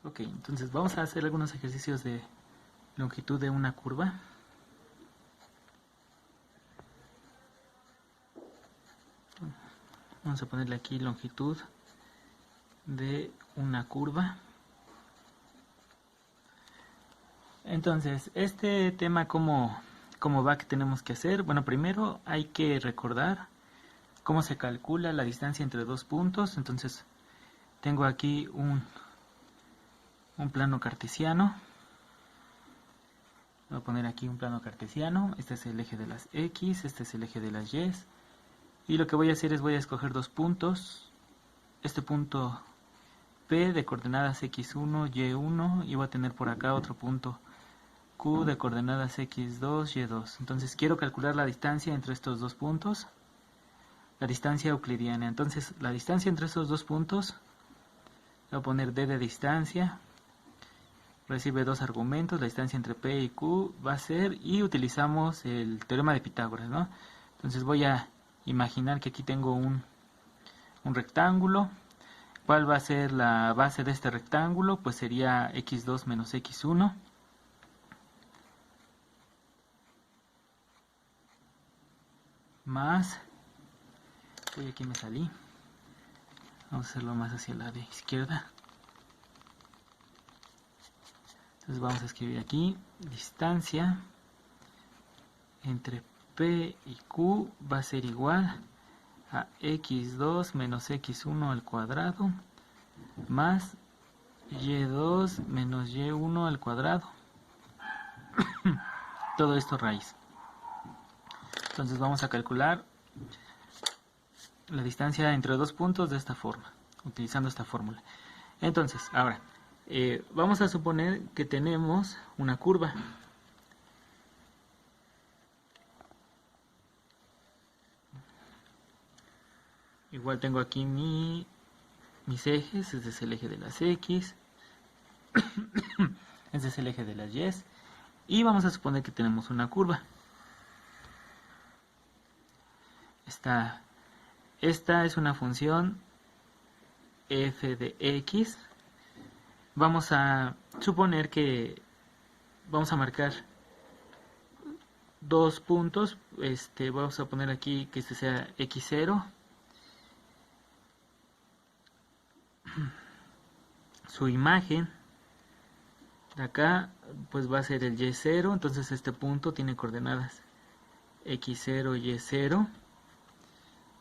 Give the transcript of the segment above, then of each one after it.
Ok, entonces vamos a hacer algunos ejercicios de longitud de una curva. Vamos a ponerle aquí longitud de una curva. Entonces, este tema, ¿cómo va que tenemos que hacer? Bueno, primero hay que recordar cómo se calcula la distancia entre dos puntos. Entonces, tengo aquí un plano cartesiano. Voy a poner aquí un plano cartesiano. Este es el eje de las X, este es el eje de las Y. Y lo que voy a hacer es voy a escoger dos puntos. Este punto P de coordenadas X1, Y1, y voy a tener por acá otro punto Q de coordenadas X2, Y2. Entonces quiero calcular la distancia entre estos dos puntos, la distancia euclidiana. Entonces la distancia entre estos dos puntos, voy a poner D de distancia, recibe dos argumentos, la distancia entre P y Q va a ser, y utilizamos el teorema de Pitágoras, ¿no? Entonces voy a imaginar que aquí tengo un rectángulo. ¿Cuál va a ser la base de este rectángulo? Pues sería X2 menos X1. Más, aquí me salí, vamos a hacerlo más hacia la de izquierda. Entonces vamos a escribir aquí, distancia entre P y Q va a ser igual a X2 menos X1 al cuadrado más Y2 menos Y1 al cuadrado. Todo esto raíz. Entonces vamos a calcular la distancia entre dos puntos de esta forma, utilizando esta fórmula. Entonces, ahora, vamos a suponer que tenemos una curva. Igual tengo aquí mis ejes. Este es el eje de las X, este es el eje de las Y, y vamos a suponer que tenemos una curva. Esta es una función f de x. Vamos a suponer que vamos a marcar dos puntos. Vamos a poner aquí que este sea x0. Su imagen de acá pues va a ser el y0. Entonces este punto tiene coordenadas x0, y0.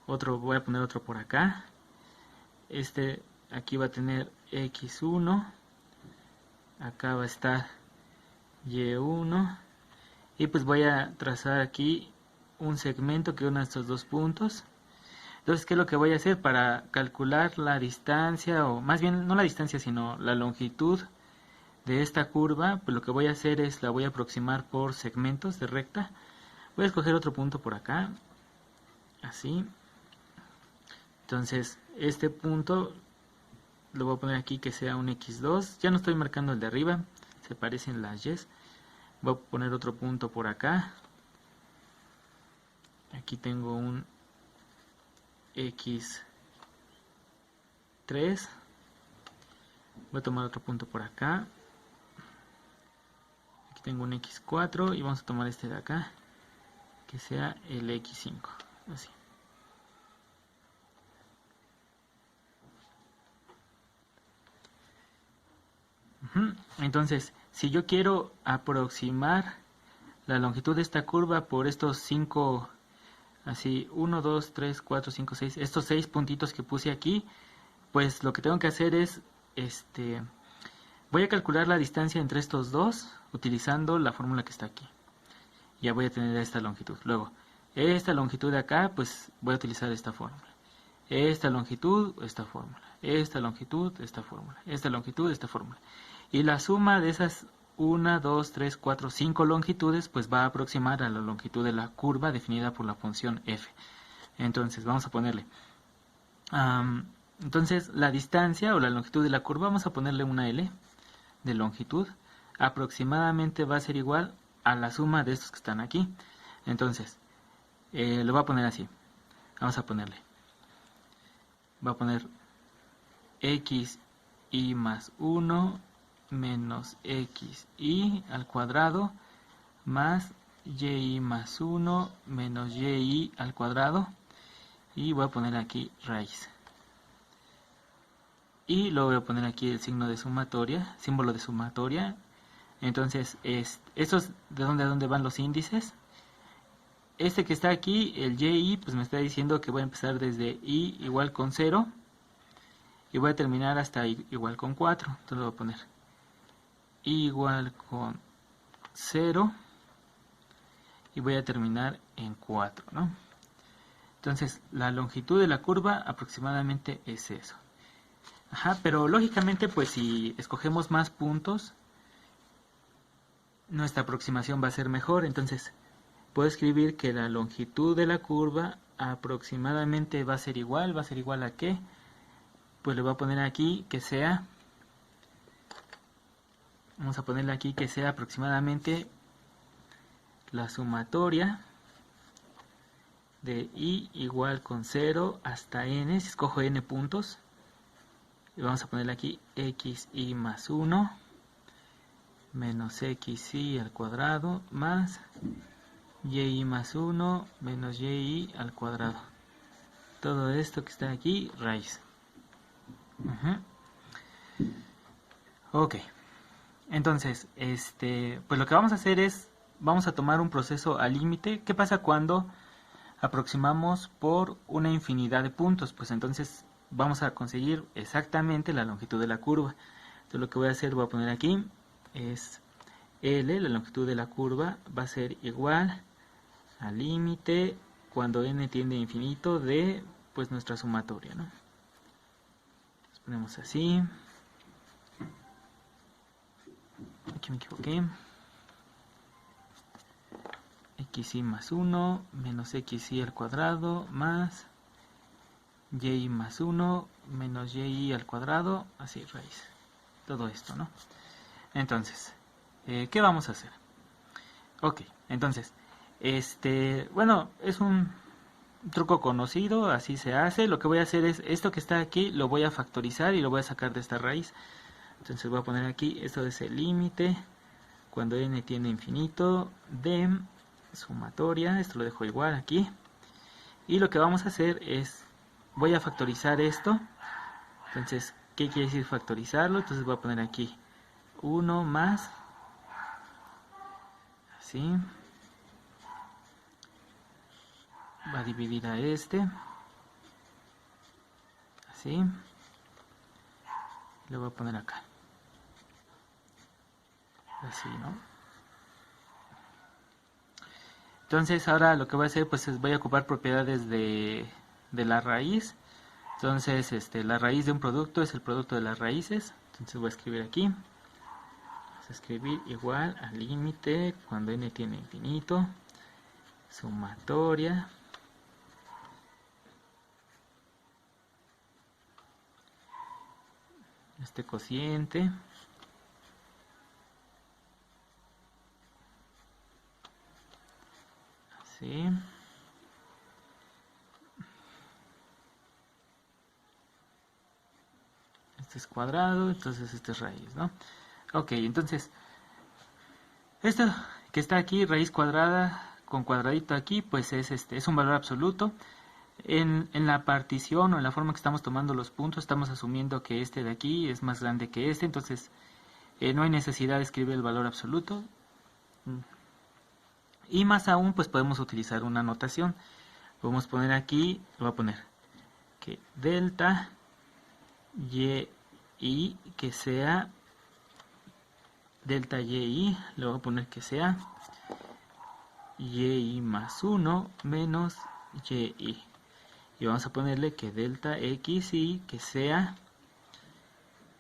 Voy a poner otro por acá. Aquí va a tener x1, acá va a estar y1, y pues voy a trazar aquí un segmento que une estos dos puntos. Entonces, ¿qué es lo que voy a hacer para calcular la distancia, o más bien no la distancia sino la longitud de esta curva? Pues lo que voy a hacer es la voy a aproximar por segmentos de recta. Voy a escoger otro punto por acá, así. Entonces este punto lo voy a poner aquí que sea un x2. Ya no estoy marcando el de arriba, se parecen las y. Voy a poner otro punto por acá. Aquí tengo un x3. Voy a tomar otro punto por acá. Aquí tengo un x4 y vamos a tomar este de acá, que sea el x5, así. Entonces, si yo quiero aproximar la longitud de esta curva por estos 5, así, 1, 2, 3, 4, 5, 6, estos 6 puntitos que puse aquí, pues lo que tengo que hacer es, voy a calcular la distancia entre estos dos utilizando la fórmula que está aquí. Ya voy a tener esta longitud. Luego, esta longitud de acá, pues voy a utilizar esta fórmula. Esta longitud, esta fórmula. Esta longitud, esta fórmula. Esta longitud, esta fórmula. Y la suma de esas 1, 2, 3, 4, 5 longitudes, pues va a aproximar a la longitud de la curva definida por la función f. Entonces, vamos a ponerle. Entonces, la distancia o la longitud de la curva, vamos a ponerle una L de longitud. Aproximadamente va a ser igual a la suma de estos que están aquí. Entonces, lo voy a poner así. Vamos a ponerle. Voy a poner x y más 1 menos xy al cuadrado más y más 1 menos y al cuadrado, y voy a poner aquí raíz. Y luego voy a poner aquí el signo de sumatoria, símbolo de sumatoria. Entonces, estos de dónde van los índices. Este que está aquí, el y, pues me está diciendo que voy a empezar desde y igual con 0 y voy a terminar hasta igual con 4. Entonces voy a poner igual con 0 y voy a terminar en 4, ¿no? Entonces, la longitud de la curva aproximadamente es eso. Ajá, pero lógicamente, pues si escogemos más puntos, nuestra aproximación va a ser mejor. Entonces, puedo escribir que la longitud de la curva aproximadamente va a ser igual a ¿qué? Pues le voy a poner aquí que sea, vamos a ponerle aquí que sea aproximadamente la sumatoria de y igual con 0 hasta n, si escojo n puntos, y vamos a ponerle aquí xy más 1 menos xy al cuadrado más y más 1 menos y al cuadrado. Todo esto que está aquí, raíz. Ok. Entonces, pues lo que vamos a hacer es, vamos a tomar un proceso al límite. ¿Qué pasa cuando aproximamos por una infinidad de puntos? Pues entonces vamos a conseguir exactamente la longitud de la curva. Entonces lo que voy a hacer, voy a poner aquí, es L, la longitud de la curva, va a ser igual al límite cuando n tiende a infinito de, pues, nuestra sumatoria, ¿no? Entonces ponemos así. Aquí me equivoqué. Xy más 1 menos xy al cuadrado más y más 1 menos y al cuadrado, así, raíz. Todo esto, ¿no? Entonces, ¿qué vamos a hacer? Ok, entonces, bueno, es un truco conocido, así se hace. Lo que voy a hacer es, esto que está aquí, lo voy a factorizar y lo voy a sacar de esta raíz. Entonces voy a poner aquí, esto es el límite, cuando n tiende a infinito, de sumatoria, esto lo dejo igual aquí. Y lo que vamos a hacer es, voy a factorizar esto. Entonces, ¿qué quiere decir factorizarlo? Entonces voy a poner aquí 1 más, así, va a dividir a así, le voy a poner acá, así, ¿no? Entonces ahora lo que voy a hacer, pues es, voy a ocupar propiedades de la raíz. Entonces la raíz de un producto es el producto de las raíces. Entonces voy a escribir aquí, vamos a escribir igual al límite cuando n tiene infinito, sumatoria este cociente así, este es cuadrado, entonces este es raíz, ¿no? Ok, entonces esto que está aquí, raíz cuadrada con cuadradito aquí, pues es un valor absoluto. En la partición o en la forma que estamos tomando los puntos, estamos asumiendo que este de aquí es más grande que este, entonces no hay necesidad de escribir el valor absoluto. Y más aún, pues podemos utilizar una notación. Podemos poner aquí, voy a poner que delta y que sea delta y, le voy a poner que sea y más 1 menos y. Y vamos a ponerle que delta xy que sea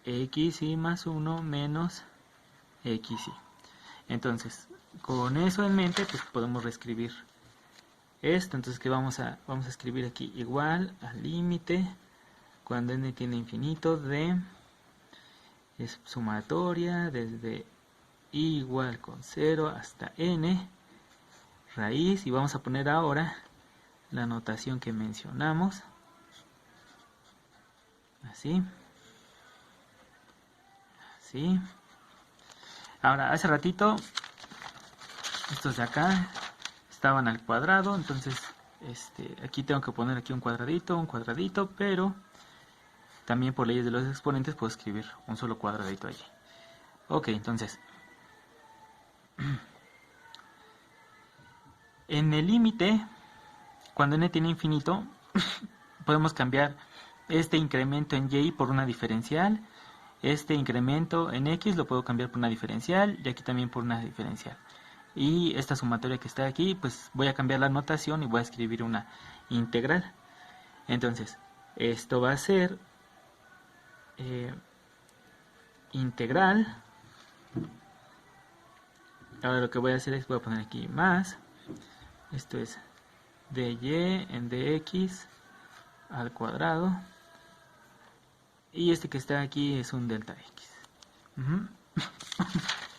xy más 1 menos xy. Entonces, con eso en mente, pues podemos reescribir esto. Entonces, que vamos a escribir aquí igual al límite cuando n tiene infinito de, es sumatoria desde y igual con 0 hasta n, raíz, y vamos a poner ahora la notación que mencionamos, así, así, Ahora, hace ratito, estos de acá estaban al cuadrado, entonces aquí tengo que poner aquí un cuadradito, pero también por leyes de los exponentes puedo escribir un solo cuadradito allí. Ok, entonces, en el límite, cuando n tiene infinito, podemos cambiar este incremento en y por una diferencial. Este incremento en x lo puedo cambiar por una diferencial y aquí también por una diferencial. Y esta sumatoria que está aquí, pues voy a cambiar la notación y voy a escribir una integral. Entonces, esto va a ser integral. Ahora lo que voy a hacer es voy a poner aquí más. Esto es dy en dx al cuadrado. Y este que está aquí es un delta x.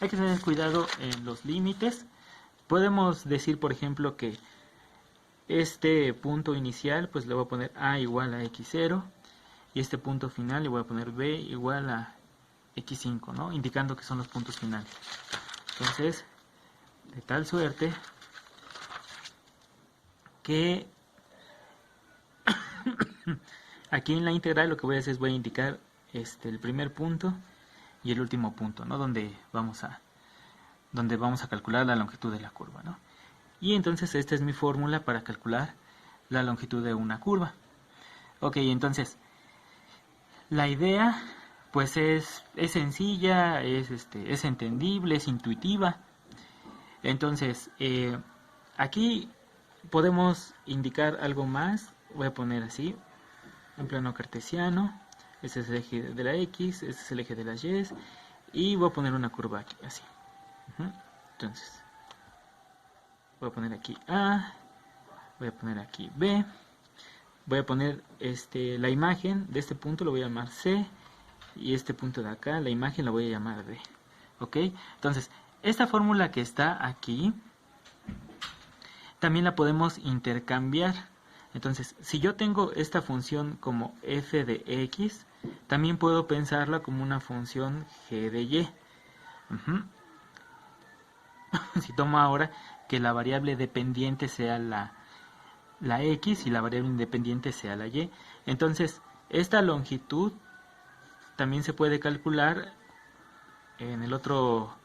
Hay que tener cuidado en los límites. Podemos decir, por ejemplo, que este punto inicial, pues le voy a poner a igual a x0. Y este punto final le voy a poner b igual a x5, ¿no? Indicando que son los puntos finales. Entonces, de tal suerte que aquí en la integral lo que voy a hacer es voy a indicar el primer punto y el último punto, ¿no? Donde vamos a calcular la longitud de la curva, ¿no? Y entonces esta es mi fórmula para calcular la longitud de una curva. Ok, entonces la idea pues es sencilla, es entendible, es intuitiva. Entonces aquí podemos indicar algo más. Voy a poner así un plano cartesiano. Este es el eje de la x, este es el eje de las y, y voy a poner una curva aquí, así. Entonces, voy a poner aquí A, voy a poner aquí B, voy a poner la imagen de este punto, lo voy a llamar C, y este punto de acá, la imagen la voy a llamar D. ¿Ok? Entonces, esta fórmula que está aquí, también la podemos intercambiar. Entonces, si yo tengo esta función como f de x, también puedo pensarla como una función g de y. Si tomo ahora que la variable dependiente sea la x y la variable independiente sea la y, entonces esta longitud también se puede calcular en el otro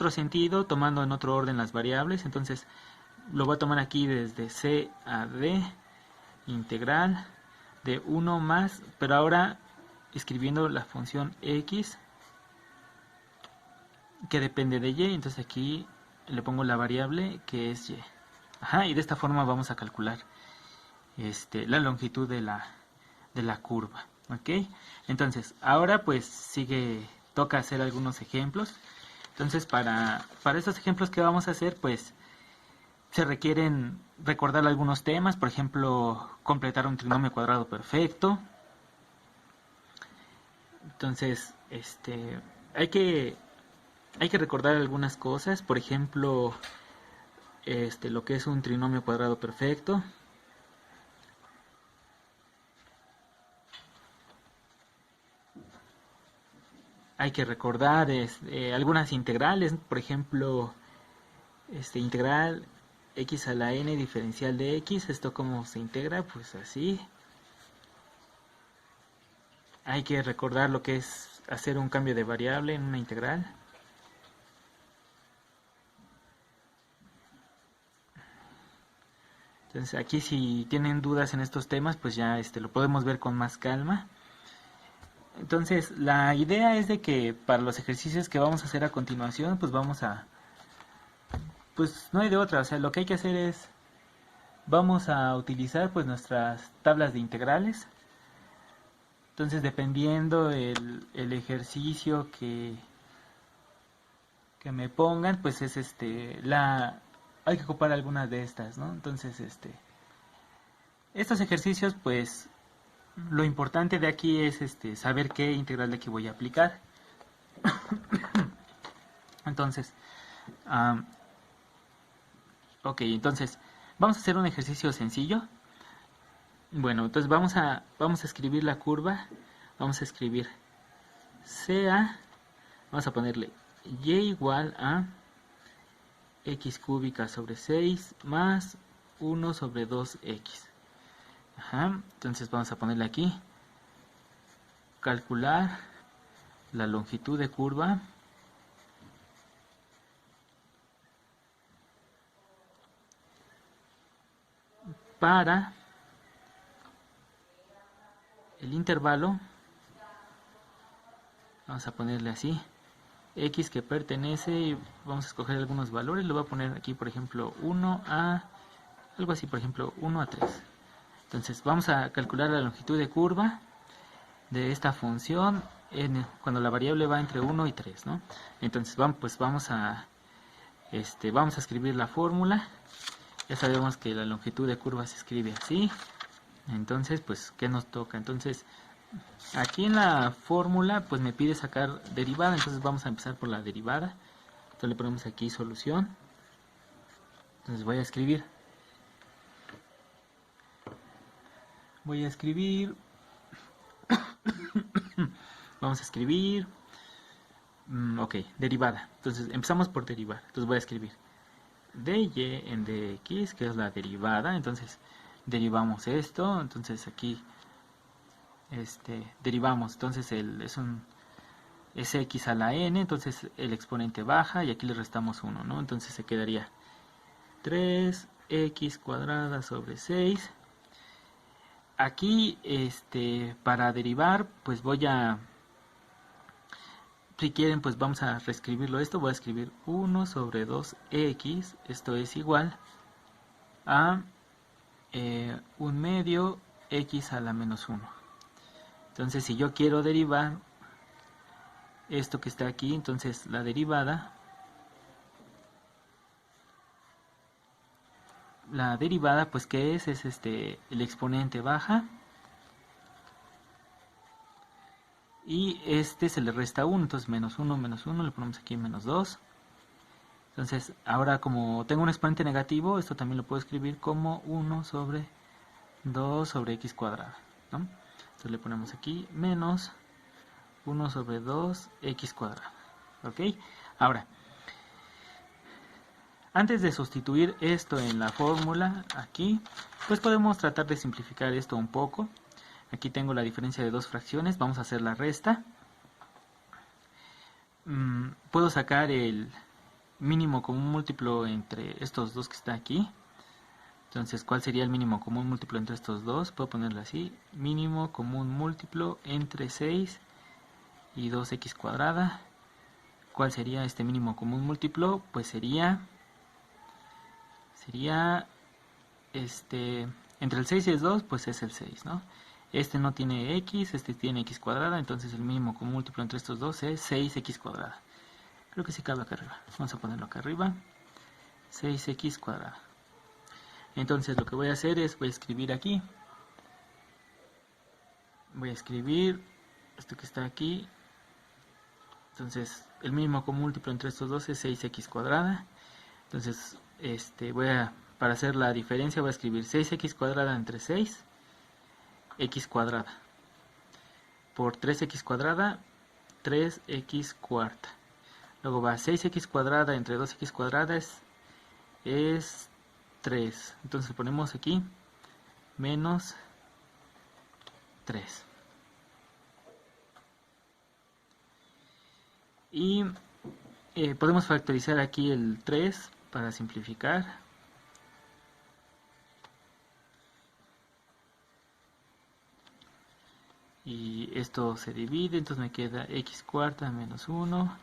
sentido, tomando en otro orden las variables. Entonces lo voy a tomar aquí desde c a d, integral de 1 más, pero ahora escribiendo la función x que depende de y, entonces aquí le pongo la variable que es y. Y de esta forma vamos a calcular la longitud de la curva. ¿Ok? Entonces, ahora pues toca hacer algunos ejemplos. Entonces, para estos ejemplos que vamos a hacer, pues se requieren recordar algunos temas, por ejemplo, completar un trinomio cuadrado perfecto. Entonces, hay que recordar algunas cosas, por ejemplo, lo que es un trinomio cuadrado perfecto. Hay que recordar algunas integrales, por ejemplo, integral x a la n diferencial de x, esto cómo se integra, pues así. Hay que recordar lo que es hacer un cambio de variable en una integral. Entonces aquí si tienen dudas en estos temas, pues ya lo podemos ver con más calma. Entonces la idea es de que para los ejercicios que vamos a hacer a continuación, pues pues no hay de otra, o sea, lo que hay que hacer es, vamos a utilizar pues nuestras tablas de integrales. Entonces dependiendo el ejercicio que me pongan, pues es hay que ocupar algunas de estas, ¿no? Entonces estos ejercicios, pues lo importante de aquí es saber qué integral de aquí voy a aplicar. Entonces, ok, entonces vamos a hacer un ejercicio sencillo. Bueno, entonces vamos a escribir la curva. Vamos a escribir CA, vamos a ponerle y igual a x cúbica sobre 6 más 1 sobre 2x. Ajá. Entonces vamos a ponerle aquí, calcular la longitud de curva para el intervalo, vamos a ponerle así, x que pertenece, vamos a escoger algunos valores, lo voy a poner aquí por ejemplo 1 a, algo así por ejemplo 1 a 3. Entonces vamos a calcular la longitud de curva de esta función cuando la variable va entre 1 y 3, ¿no? Entonces vamos a escribir la fórmula. Ya sabemos que la longitud de curva se escribe así. Entonces, pues, ¿qué nos toca? Entonces, aquí en la fórmula, pues me pide sacar derivada. Entonces vamos a empezar por la derivada. Entonces le ponemos aquí solución. Entonces voy a escribir. Vamos a escribir. Ok, derivada. Entonces empezamos por derivar. Entonces voy a escribir dy en dx, que es la derivada. Entonces derivamos esto. Entonces aquí derivamos. Entonces es x a la n. Entonces el exponente baja y aquí le restamos 1, ¿no? Entonces se quedaría 3x cuadrada sobre 6. Aquí para derivar pues si quieren, pues vamos a reescribirlo esto. Voy a escribir 1 sobre 2x. Esto es igual a 1 medio x a la menos 1. Entonces, si yo quiero derivar esto que está aquí, entonces la derivada pues ¿qué es? Es el exponente baja. Y se le resta 1, entonces menos 1, le ponemos aquí menos 2. Entonces, ahora como tengo un exponente negativo, esto también lo puedo escribir como 1 sobre 2 sobre x cuadrada, ¿no? Entonces le ponemos aquí menos 1 sobre 2x cuadrada. ¿Ok? Ahora, antes de sustituir esto en la fórmula, aquí, pues podemos tratar de simplificar esto un poco. Aquí tengo la diferencia de dos fracciones, vamos a hacer la resta. Puedo sacar el mínimo común múltiplo entre estos dos que está aquí. Entonces, ¿cuál sería el mínimo común múltiplo entre estos dos? Puedo ponerlo así, mínimo común múltiplo entre 6 y 2x cuadrada. ¿Cuál sería este mínimo común múltiplo? Pues sería entre el 6 y el 2, pues es el 6, ¿no? Este no tiene x, este tiene x cuadrada, entonces el mínimo común múltiplo entre estos dos es 6x cuadrada. Creo que sí cabe acá arriba. Vamos a ponerlo acá arriba. 6x cuadrada. Entonces lo que voy a hacer es, voy a escribir aquí. Voy a escribir esto que está aquí. Entonces el mínimo común múltiplo entre estos dos es 6x cuadrada. Entonces para hacer la diferencia voy a escribir 6x cuadrada entre 6, x cuadrada. Por 3x cuadrada, 3x cuarta. Luego va 6x cuadrada entre 2x cuadrada es 3. Entonces ponemos aquí menos 3. Y podemos factorizar aquí el 3 para simplificar. Y esto se divide, entonces me queda x cuarta menos 1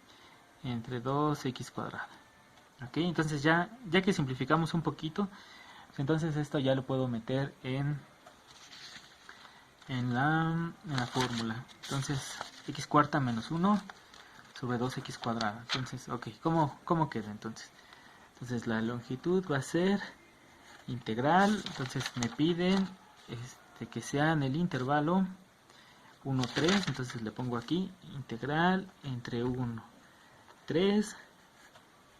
entre 2x cuadrada. Ok, entonces ya que simplificamos un poquito, entonces esto ya lo puedo meter en la fórmula. Entonces x cuarta menos 1 sobre 2x cuadrada. Entonces, ok, ¿cómo queda entonces? Entonces la longitud va a ser integral. Entonces me piden que sea en el intervalo 1, 3. Entonces le pongo aquí integral entre 1, 3,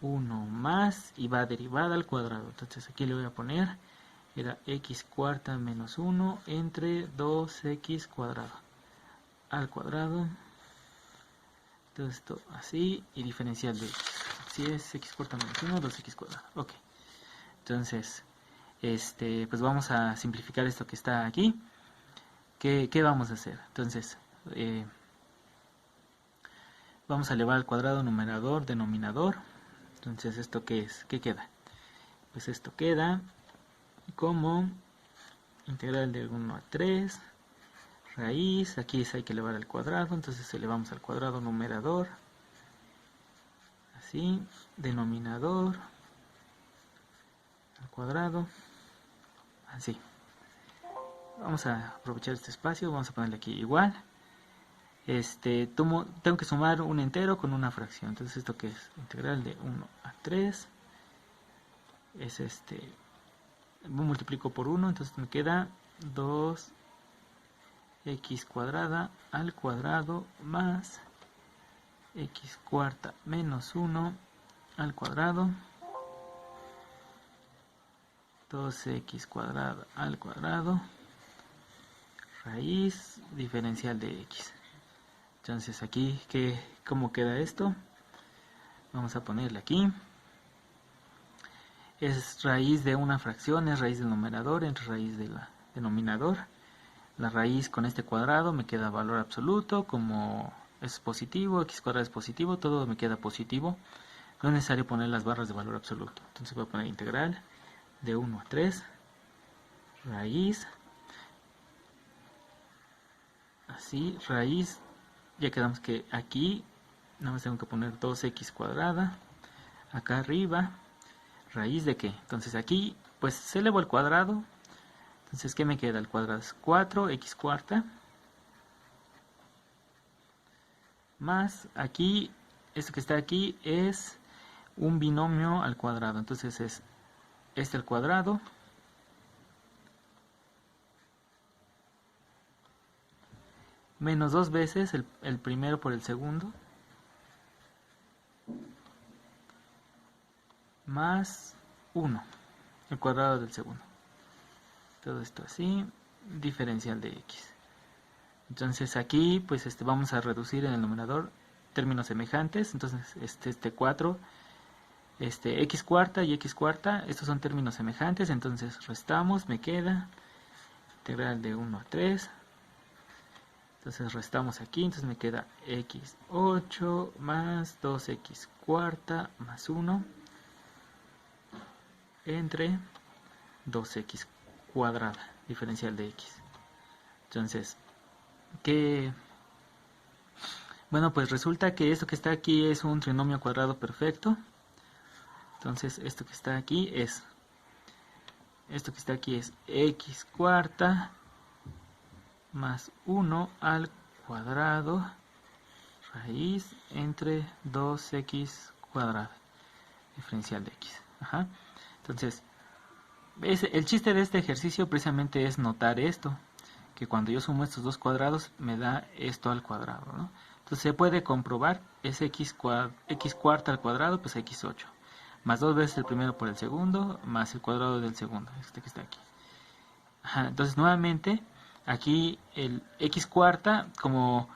1 más y va derivada al cuadrado. Entonces aquí le voy a poner, era x cuarta menos 1 entre 2x cuadrado al cuadrado Entonces esto así y diferencial de x. Si es x cuarta menos 1, 2x cuadrado. Ok. Entonces, pues vamos a simplificar esto que está aquí. ¿Qué vamos a hacer? Entonces, vamos a elevar al cuadrado numerador, denominador. Entonces, ¿esto qué es? ¿Qué queda? Pues esto queda como integral de 1 a 3, raíz, aquí hay que elevar al cuadrado, entonces elevamos al cuadrado numerador, así, denominador, al cuadrado, así. Vamos a aprovechar este espacio, vamos a ponerle aquí igual. Tengo que sumar un entero con una fracción, entonces esto que es integral de 1 a 3 es multiplico por 1, entonces me queda 2x cuadrada al cuadrado más x cuarta menos 1 al cuadrado, 2x cuadrada al cuadrado, raíz diferencial de x. Entonces aquí, ¿cómo queda esto? Vamos a ponerle aquí. Es raíz de una fracción, es raíz del numerador entre raíz del denominador. La raíz con este cuadrado me queda valor absoluto, como es positivo, x cuadrado es positivo, todo me queda positivo. No es necesario poner las barras de valor absoluto. Entonces voy a poner integral de 1 a 3, raíz, así, raíz, ya quedamos que aquí nada más tengo que poner 2x cuadrada, acá arriba, raíz de qué, entonces aquí pues se elevó al cuadrado, entonces ¿qué me queda? El cuadrado es 4x cuarta, más aquí, esto que está aquí es un binomio al cuadrado, entonces es este al cuadrado, menos 2 veces el primero por el segundo, más 1, el cuadrado del segundo. Todo esto así, diferencial de x. Entonces aquí pues vamos a reducir en el numerador términos semejantes, entonces este 4, x cuarta y x cuarta, estos son términos semejantes, entonces restamos, me queda integral de 1 a 3, entonces restamos aquí, entonces me queda x8 más 2x cuarta más 1 entre 2x cuadrada, diferencial de x. Entonces, bueno, pues resulta que esto que está aquí es un trinomio cuadrado perfecto. Entonces, esto que está aquí es x cuarta más 1 al cuadrado raíz entre 2x cuadrada, diferencial de x. Ajá. Entonces, el chiste de este ejercicio precisamente es notar esto, que cuando yo sumo estos dos cuadrados me da esto al cuadrado, ¿no? Entonces se puede comprobar, es x cuarta al cuadrado, pues x8, más 2 veces el primero por el segundo, más el cuadrado del segundo, este que está aquí. Ajá, entonces nuevamente, aquí el x cuarta, como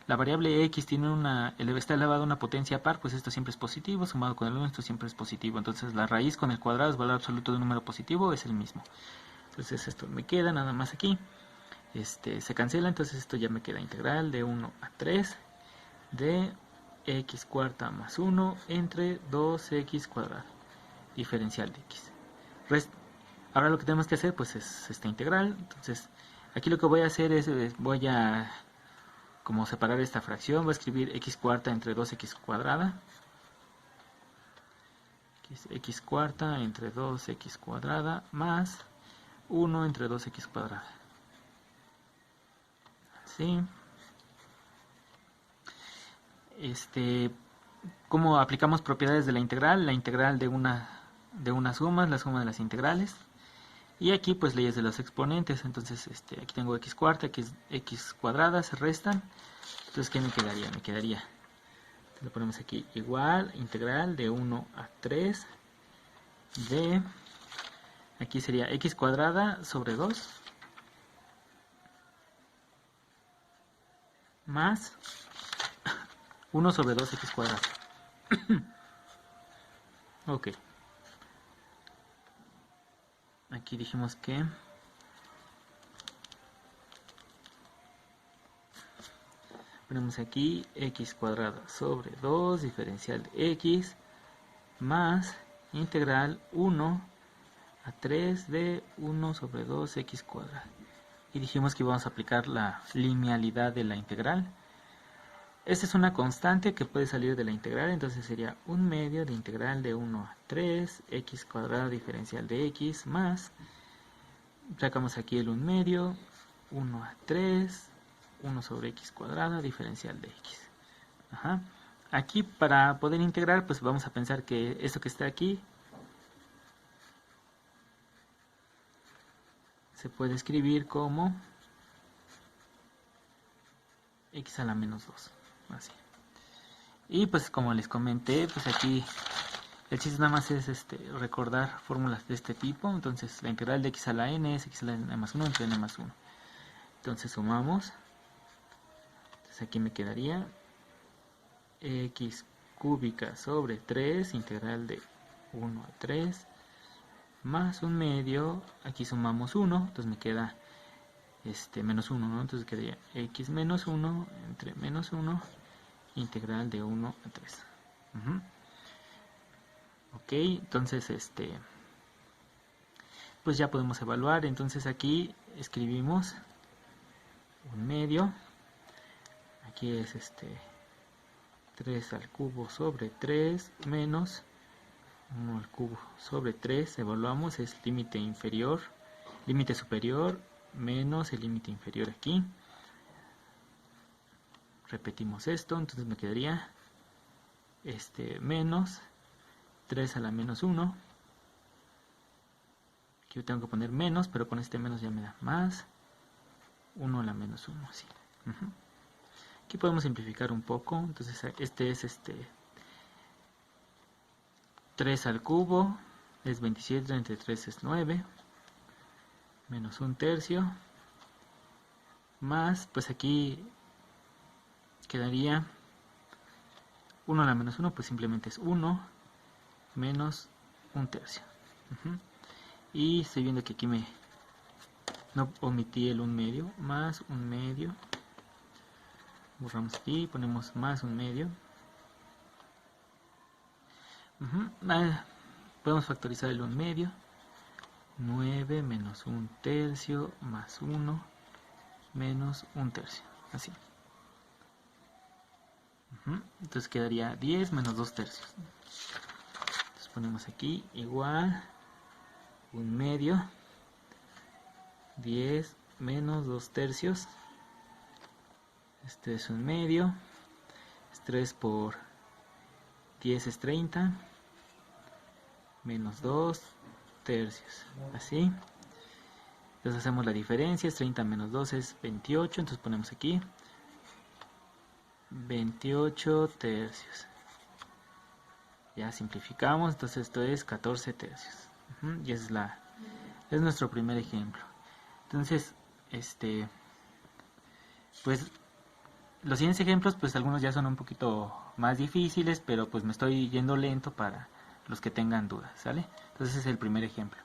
la variable x está elevada a una potencia par, pues esto siempre es positivo, sumado con el 1 esto siempre es positivo. Entonces la raíz con el cuadrado es valor absoluto de un número positivo, es el mismo. Entonces esto me queda nada más aquí. Se cancela, entonces esto ya me queda integral de 1 a 3 de x cuarta más 1 entre 2x cuadrado, diferencial de x. Ahora lo que tenemos que hacer pues es esta integral. Entonces aquí lo que voy a hacer es, voy a como separar esta fracción, voy a escribir x cuarta entre 2x cuadrada, x cuarta entre 2x cuadrada más 1 entre 2x cuadrada. Así. ¿Cómo aplicamos propiedades de la integral? La integral de una suma, la suma de las integrales. Y aquí pues leyes de los exponentes, entonces aquí tengo x cuarta, aquí es x cuadrada, se restan. Entonces, ¿qué me quedaría? Me quedaría, lo ponemos aquí, igual, integral de 1 a 3 de, aquí sería x cuadrada sobre 2 más 1 sobre 2x cuadrado. Ok. Aquí dijimos que ponemos aquí x cuadrado sobre 2 diferencial de x más integral 1 a 3 de 1 sobre 2x cuadrado. Y dijimos que íbamos a aplicar la linealidad de la integral. Esta es una constante que puede salir de la integral, entonces sería 1/2 de integral de 1 a 3 x cuadrado diferencial de x más, sacamos aquí el 1/2, 1 a 3, 1 sobre x cuadrado diferencial de x. Ajá. Aquí para poder integrar, pues vamos a pensar que esto que está aquí se puede escribir como x a la menos 2, así. Y pues como les comenté, pues aquí el chiste nada más es recordar fórmulas de este tipo. Entonces la integral de x a la n es x a la n más 1 entre n más 1. Entonces sumamos. Entonces aquí me quedaría x cúbica sobre 3, integral de 1 a 3, más 1/2, aquí sumamos 1, entonces me queda menos 1, ¿no? Entonces quedaría x menos 1 entre menos 1, integral de 1 a 3. Ok, entonces pues ya podemos evaluar. Entonces aquí escribimos 1/2, aquí es 3 al cubo sobre 3 menos 1 al cubo sobre 3, evaluamos, es límite inferior, límite superior menos el límite inferior aquí. Repetimos esto, entonces me quedaría menos 3 a la menos 1. Aquí yo tengo que poner menos, pero con este menos ya me da más 1 a la menos 1, así. Aquí podemos simplificar un poco, entonces este es 3 al cubo, es 27, entre 3 es 9, menos 1/3, más, pues aquí quedaría 1 a la menos 1, pues simplemente es 1, menos 1/3. Y estoy viendo que aquí no omití el 1/2, más 1/2, borramos aquí, ponemos más 1/2. Podemos factorizar el 1/2, 9 menos 1/3 más 1 menos 1/3, así. Entonces quedaría 10 menos 2/3. Entonces ponemos aquí igual 1/2, 10 menos 2/3. Este es 1/2, 3 por 10 es 30, menos 2/3, así. Entonces hacemos la diferencia, es 30 menos 2 es 28, entonces ponemos aquí 28/3. Ya simplificamos, entonces esto es 14/3. Y esa es nuestro primer ejemplo. Entonces, pues los siguientes ejemplos, pues algunos ya son un poquito más difíciles, pero pues me estoy yendo lento para los que tengan dudas, ¿sale? Entonces ese es el primer ejemplo.